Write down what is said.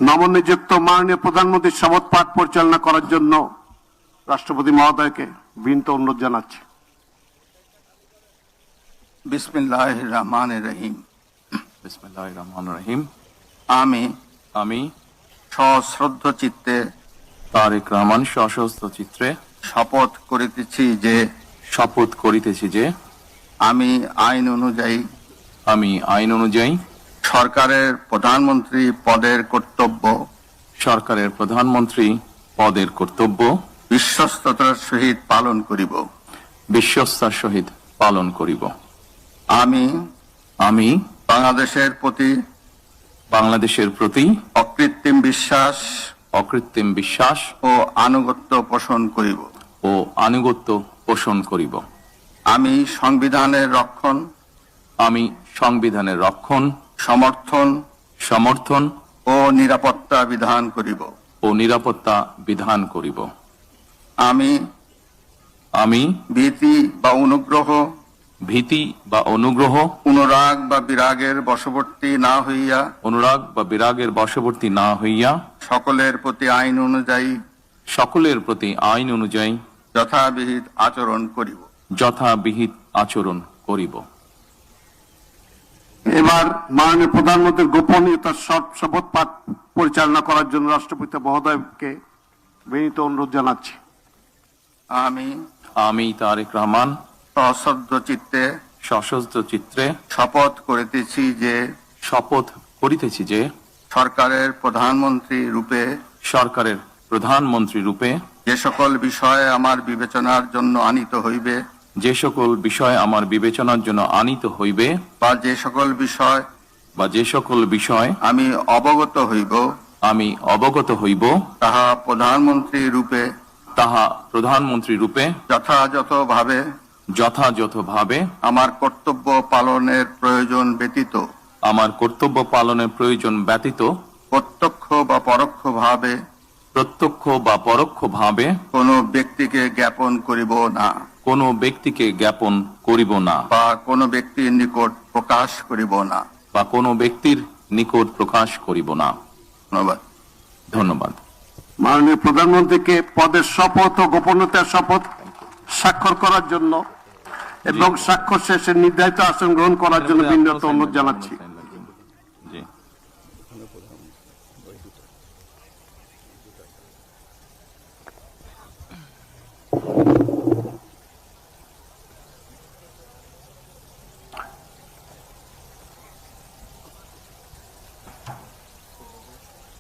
নবনিযুক্ত মাননীয় প্রধানমন্ত্রীর শপথ পাঠ পরিচালনা করার জন্য রাষ্ট্রপতি মহোদয়কে বিনীত অনুরোধ জানাচ্ছি। বিসমিল্লাহির রহমানির রহিম। বিসমিল্লাহির রহমানির রহিম। আমি সশ্রদ্ধ চিত্তে তারেক রহমান সশস্ত্র চিত্রে শপথ করিতেছি যে আমি আইন অনুযায়ী সরকারের প্রধানমন্ত্রী পদের কর্তব্য বিশ্বস্ততার সহিত পালন করিব। আমি বাংলাদেশের প্রতি অকৃত্রিম বিশ্বাস ও আনুগত্য পোষণ করিব। আমি সংবিধানের রক্ষণ সমর্থন ও নিরাপত্তা বিধান করিব। আমি ভীতি বা অনুগ্রহ অনুরাগ বা বিরাগের বশবর্তী না হইয়া সকলের প্রতি আইন অনুযায়ী যথাবিহিত আচরণ করিব। এবার মাননীয় প্রধানমন্ত্রীর গোপনীয়তার শপথ পাঠ পরিচালনা করার জন্য রাষ্ট্রপতি মহোদয়কে বিনীত অনুরোধ জানাচ্ছি। আমি তারেক রহমান সশস্ত্র চিত্রে শপথ করিতেছি যে সরকারের প্রধানমন্ত্রী রূপে যে সকল বিষয় আমার বিবেচনার জন্য আনিত হইবে বা যে সকল বিষয় আমি অবগত হইব তাহা প্রধানমন্ত্রী রূপে যথাযথভাবে আমার কর্তব্য পালনের প্রয়োজন ব্যতীত প্রত্যক্ষ বা পরোক্ষভাবে কোনো ব্যক্তিকে জ্ঞাপন করিব না বা কোনো ব্যক্তির নিকট প্রকাশ করিব না। ধন্যবাদ। মাননীয় প্রধানমন্ত্রীকে পদের শপথ ও গোপনীয়তার শপথ স্বাক্ষর করার জন্য এবং স্বাক্ষর শেষে নির্ধারিত আসন গ্রহণ করার জন্য বিনীত অনুরোধ জানাচ্ছি।